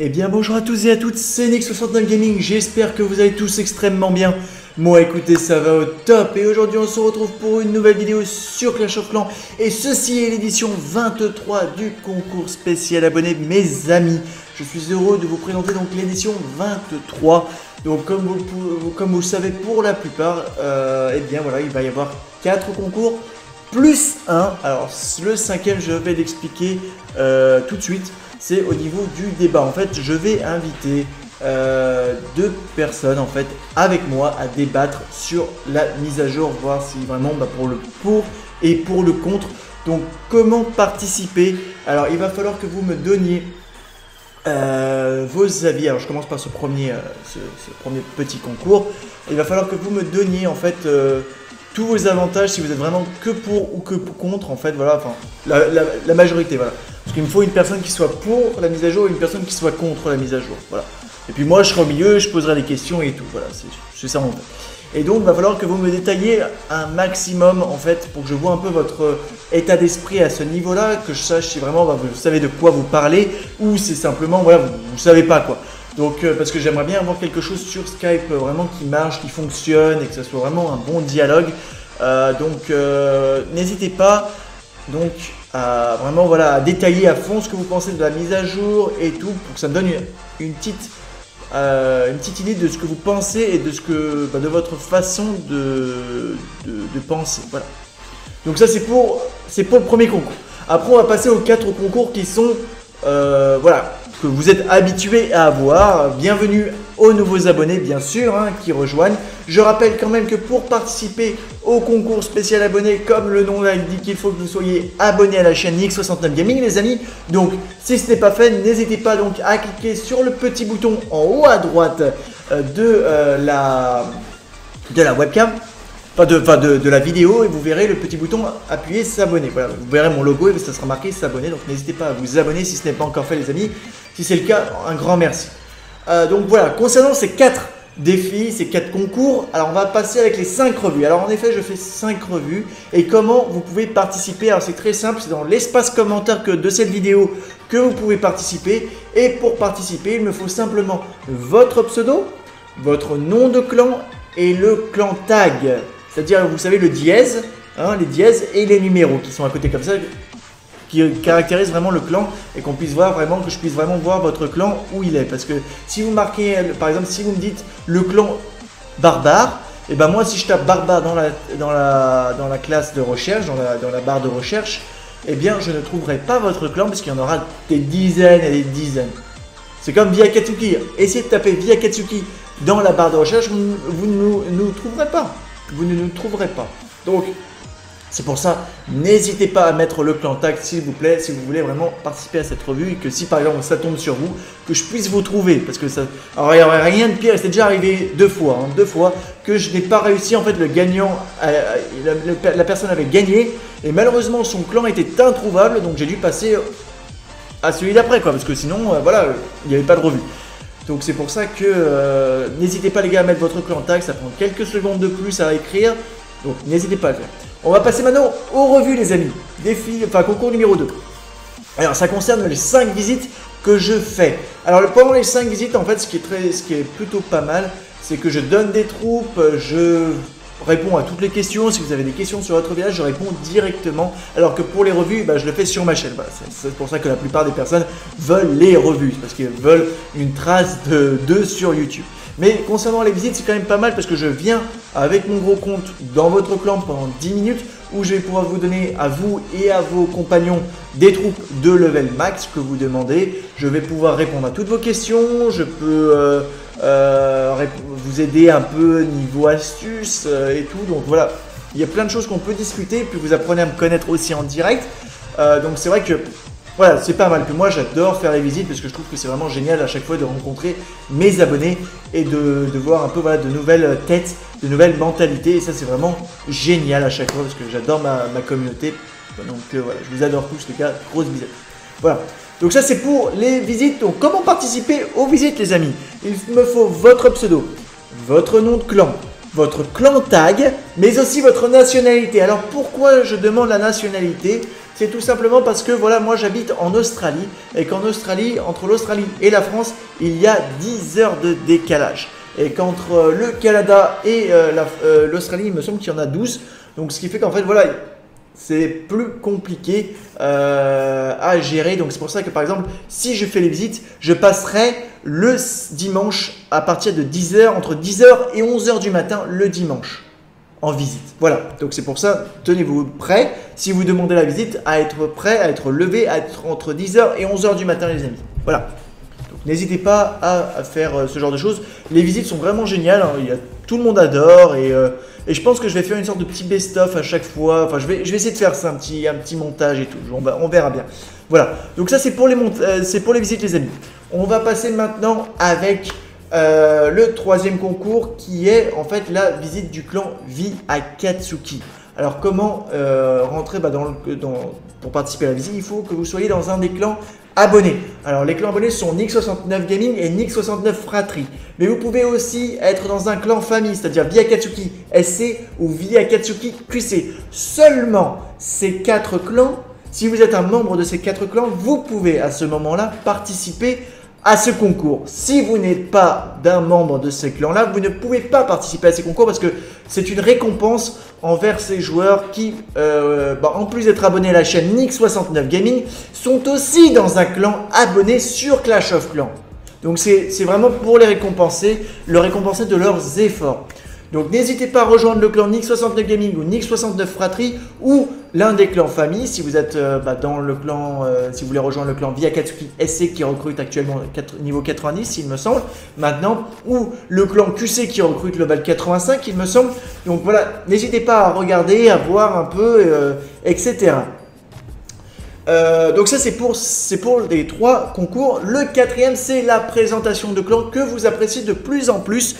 Eh bien bonjour à tous et à toutes, c'est Nick69 Gaming, j'espère que vous allez tous extrêmement bien. Moi écoutez, ça va au top et aujourd'hui on se retrouve pour une nouvelle vidéo sur Clash of Clans. Et ceci est l'édition 23 du concours spécial abonné mes amis. Je suis heureux de vous présenter donc l'édition 23. Donc comme vous le savez pour la plupart, eh bien voilà, il va y avoir 4 concours plus 1. Alors le cinquième je vais l'expliquer tout de suite. C'est au niveau du débat. En fait, je vais inviter deux personnes en fait avec moi à débattre sur la mise à jour, voir si vraiment pour le pour et pour le contre. Donc, comment participer? Alors, il va falloir que vous me donniez vos avis. Alors, je commence par ce premier petit concours. Il va falloir que vous me donniez en fait tous vos avantages, si vous êtes vraiment que pour ou que contre, en fait, voilà, enfin, la majorité, voilà. Parce qu'il me faut une personne qui soit pour la mise à jour et une personne qui soit contre la mise à jour, voilà. Et puis moi, je serai au milieu, je poserai les questions et tout, voilà, c'est ça en fait. Et donc, il va falloir que vous me détailliez un maximum, en fait, pour que je vois un peu votre état d'esprit à ce niveau-là, que je sache si vraiment vous savez de quoi vous parlez, ou c'est simplement, voilà, vous ne savez pas quoi. Donc, parce que j'aimerais bien avoir quelque chose sur Skype vraiment qui marche, qui fonctionne et que ça soit vraiment un bon dialogue. N'hésitez pas donc à vraiment à détailler à fond ce que vous pensez de la mise à jour et tout pour que ça me donne une petite idée de ce que vous pensez et de de votre façon de penser. Voilà. Donc ça c'est pour le premier concours. Après on va passer aux 4 concours qui sont que vous êtes habitués à avoir. Bienvenue aux nouveaux abonnés bien sûr qui rejoignent. Je rappelle quand même que pour participer au concours spécial abonné, comme le nom l'indique, il faut que vous soyez abonné à la chaîne Nick69 Gaming les amis. Donc si ce n'est pas fait, n'hésitez pas donc à cliquer sur le petit bouton en haut à droite de la webcam. De la vidéo et vous verrez le petit bouton appuyer s'abonner. Voilà, vous verrez mon logo et ça sera marqué s'abonner. Donc n'hésitez pas à vous abonner si ce n'est pas encore fait les amis. Si c'est le cas, un grand merci. Donc voilà, concernant ces 4 défis, ces 4 concours, alors on va passer avec les 5 revues. Alors en effet, je fais 5 revues et comment vous pouvez participer. Alors c'est très simple, c'est dans l'espace commentaire de cette vidéo que vous pouvez participer. Et pour participer, il me faut simplement votre pseudo, votre nom de clan et le clan tag. C'est-à-dire, vous savez, le dièse, les dièses et les numéros qui sont à côté comme ça, qui caractérisent vraiment le clan et qu'on puisse voir vraiment, que je puisse vraiment voir votre clan où il est. Parce que si vous marquez, par exemple, si vous me dites le clan barbare, et ben moi, si je tape barbare dans la classe de recherche, dans la barre de recherche, eh bien, je ne trouverai pas votre clan parce qu'il y en aura des dizaines et des dizaines. C'est comme Viakatsuki. Essayez de taper Viakatsuki dans la barre de recherche, vous ne nous trouverez pas. Vous ne nous trouverez pas. Donc, c'est pour ça, n'hésitez pas à mettre le clan tag s'il vous plaît, si vous voulez vraiment participer à cette revue et que si par exemple ça tombe sur vous, que je puisse vous trouver. Parce que ça. Alors, il n'y aurait rien de pire, c'est déjà arrivé deux fois que je n'ai pas réussi. En fait, le gagnant, la personne avait gagné et malheureusement son clan était introuvable, donc j'ai dû passer à celui d'après, parce que sinon, il n'y avait pas de revue. Donc c'est pour ça que n'hésitez pas les gars à mettre votre clan tag, ça prend quelques secondes de plus à écrire, donc n'hésitez pas à le faire. On va passer maintenant aux revues les amis, concours numéro 2. Alors ça concerne les 5 visites que je fais. Alors pendant les 5 visites en fait ce qui est plutôt pas mal, c'est que je donne des troupes, je réponds à toutes les questions. Si vous avez des questions sur votre village, je réponds directement. Alors que pour les revues, je le fais sur ma chaîne. Voilà, c'est pour ça que la plupart des personnes veulent les revues. Parce qu'elles veulent une trace d'eux sur YouTube. Mais concernant les visites, c'est quand même pas mal parce que je viens avec mon gros compte dans votre clan pendant 10 minutes où je vais pouvoir vous donner à vous et à vos compagnons des troupes de level max que vous demandez. Je vais pouvoir répondre à toutes vos questions. Je peux vous aider un peu niveau astuces et tout. Donc voilà, il y a plein de choses qu'on peut discuter. Puis vous apprenez à me connaître aussi en direct. Donc c'est vrai que voilà, c'est pas mal. Puis moi j'adore faire les visites parce que je trouve que c'est vraiment génial à chaque fois de rencontrer mes abonnés et de voir un peu de nouvelles têtes, de nouvelles mentalités. Et ça c'est vraiment génial à chaque fois parce que j'adore ma communauté. Donc voilà, je vous adore tous les gars, grosse bisous. Voilà. Donc ça c'est pour les visites. Donc comment participer aux visites les amis? Il me faut votre pseudo, votre nom de clan, votre clan tag, mais aussi votre nationalité. Alors pourquoi je demande la nationalité? C'est tout simplement parce que voilà, moi j'habite en Australie et qu'en Australie, entre l'Australie et la France, il y a 10 heures de décalage. Et qu'entre le Canada et l'Australie, il me semble qu'il y en a 12. Donc ce qui fait qu'en fait, voilà, c'est plus compliqué à gérer. Donc c'est pour ça que par exemple, si je fais les visites, je passerai le dimanche à partir de 10h, entre 10h et 11h du matin le dimanche en visite. Voilà, donc c'est pour ça, tenez-vous prêts. Si vous demandez la visite, à être prêt, à être levé, à être entre 10h et 11h du matin les amis. Voilà. N'hésitez pas à faire ce genre de choses. Les visites sont vraiment géniales. Hein. Tout le monde adore et je pense que je vais faire une sorte de petit best-of à chaque fois. Enfin, je vais essayer de faire ça, un petit montage et tout. On verra bien. Voilà. Donc ça, c'est pour les visites, les amis. On va passer maintenant avec le troisième concours qui est en fait la visite du clan Viakatsuki. Alors, comment rentrer pour participer à la visite? Il faut que vous soyez dans un des clans abonnés. Alors les clans abonnés sont Nick69 Gaming et Nick69 Fratrie. Mais vous pouvez aussi être dans un clan famille, c'est-à-dire Viakatsuki SC ou Viakatsuki QC. Seulement ces 4 clans, si vous êtes un membre de ces 4 clans, vous pouvez à ce moment-là participer à ce concours. Si vous n'êtes pas d'un membre de ces clans-là, vous ne pouvez pas participer à ces concours parce que c'est une récompense envers ces joueurs qui, en plus d'être abonnés à la chaîne Nick69 Gaming, sont aussi dans un clan abonné sur Clash of Clans. Donc c'est vraiment pour les récompenser, de leurs efforts. Donc n'hésitez pas à rejoindre le clan Nick69 Gaming ou Nick69 Fratrie ou l'un des clans famille si vous êtes dans le clan, si vous voulez rejoindre le clan Viakatsuki SC qui recrute actuellement niveau 90 il me semble maintenant, ou le clan QC qui recrute Global 85 il me semble. Donc voilà, n'hésitez pas à regarder, à voir un peu, etc. Donc ça c'est pour les 3 concours. Le 4e c'est la présentation de clan que vous appréciez de plus en plus.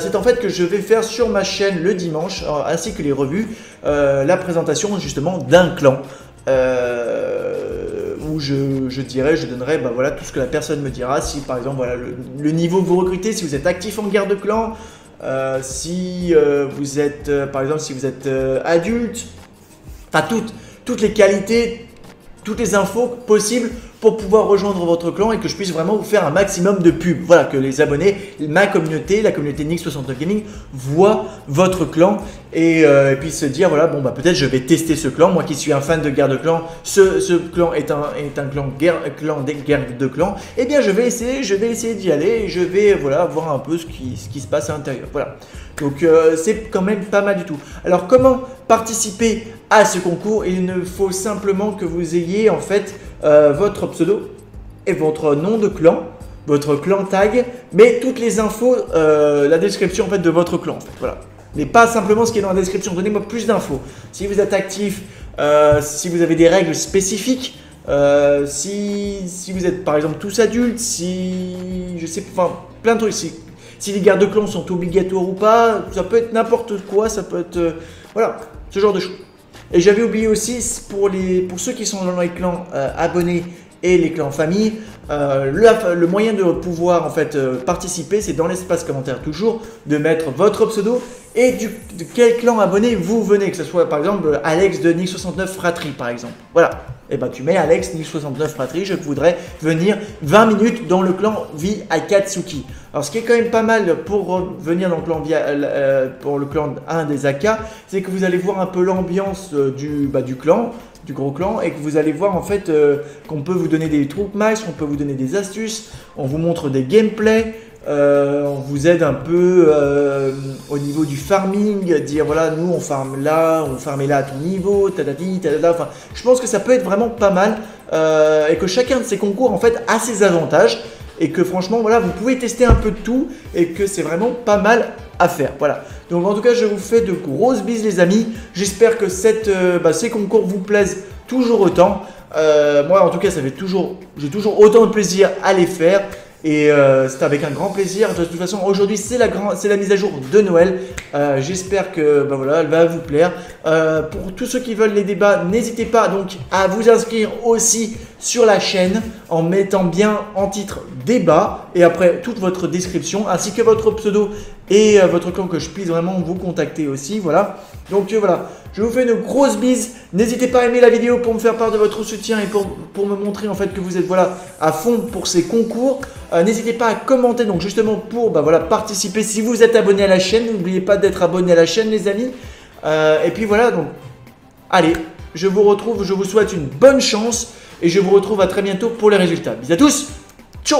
C'est en fait que je vais faire sur ma chaîne le dimanche ainsi que les revues la présentation justement d'un clan où je donnerai voilà, tout ce que la personne me dira. Si par exemple voilà, le niveau que vous recrutez, si vous êtes actif en guerre de clan, si vous êtes par exemple si vous êtes adulte, enfin toutes les qualités, toutes les infos possibles pour pouvoir rejoindre votre clan et que je puisse vraiment vous faire un maximum de pubs. Voilà, que les abonnés, ma communauté, la communauté Nick69 Gaming voient votre clan et puis se dire voilà, bon bah peut-être je vais tester ce clan. Moi qui suis un fan de guerre de clan, ce clan est un clan des guerres de clan. Eh bien je vais essayer d'y aller et je vais voilà voir un peu ce qui se passe à l'intérieur. Voilà. Donc c'est quand même pas mal du tout. Alors comment participer à ce concours? Il ne faut simplement que vous ayez en fait votre pseudo et votre nom de clan, votre clan tag, mais toutes les infos, la description en fait de votre clan en fait, voilà. Mais pas simplement ce qui est dans la description, donnez-moi plus d'infos. Si vous êtes actif, si vous avez des règles spécifiques, si vous êtes par exemple tous adultes, si je sais, enfin plein de trucs, si les guerres de clans sont obligatoires ou pas, ça peut être n'importe quoi, ça peut être voilà, ce genre de choses. Et j'avais oublié aussi pour ceux qui sont dans les clans abonnés et les clans famille, le moyen de pouvoir en fait participer, c'est dans l'espace commentaire toujours de mettre votre pseudo et de quel clan abonné vous venez, que ce soit par exemple Alex de Nick69 Fratrie par exemple. Voilà. Et ben tu mets Alex Nick69 Fratrie, je voudrais venir 20 minutes dans le clan Viakatsuki. Alors ce qui est quand même pas mal pour venir dans le clan pour le clan 1 des AK, c'est que vous allez voir un peu l'ambiance du clan, du gros clan, et que vous allez voir en fait qu'on peut vous donner des troupes max, qu'on peut vous donner des astuces, on vous montre des gameplays. On vous aide un peu au niveau du farming, dire voilà nous on farme là à ton niveau, tadadi, tadada. Enfin, je pense que ça peut être vraiment pas mal et que chacun de ces concours en fait a ses avantages et que franchement voilà vous pouvez tester un peu de tout et que c'est vraiment pas mal à faire. Voilà. Donc en tout cas je vous fais de grosses bises les amis. J'espère que ces concours vous plaisent toujours autant. Moi en tout cas j'ai toujours autant de plaisir à les faire. Et c'est avec un grand plaisir. De toute façon, aujourd'hui, c'est la mise à jour de Noël. J'espère que voilà, elle va vous plaire. Pour tous ceux qui veulent les débats, n'hésitez pas donc à vous inscrire aussi sur la chaîne en mettant bien en titre débat et après toute votre description ainsi que votre pseudo et votre compte que je puisse vraiment vous contacter aussi. Voilà. Donc voilà, je vous fais une grosse bise. N'hésitez pas à aimer la vidéo pour me faire part de votre soutien et pour me montrer en fait que vous êtes voilà, à fond pour ces concours. N'hésitez pas à commenter donc justement pour voilà, participer. Si vous êtes abonné à la chaîne, n'oubliez pas d'être abonné à la chaîne les amis. Et puis voilà, donc allez, je vous retrouve, je vous souhaite une bonne chance et je vous retrouve à très bientôt pour les résultats. Bisous à tous, ciao.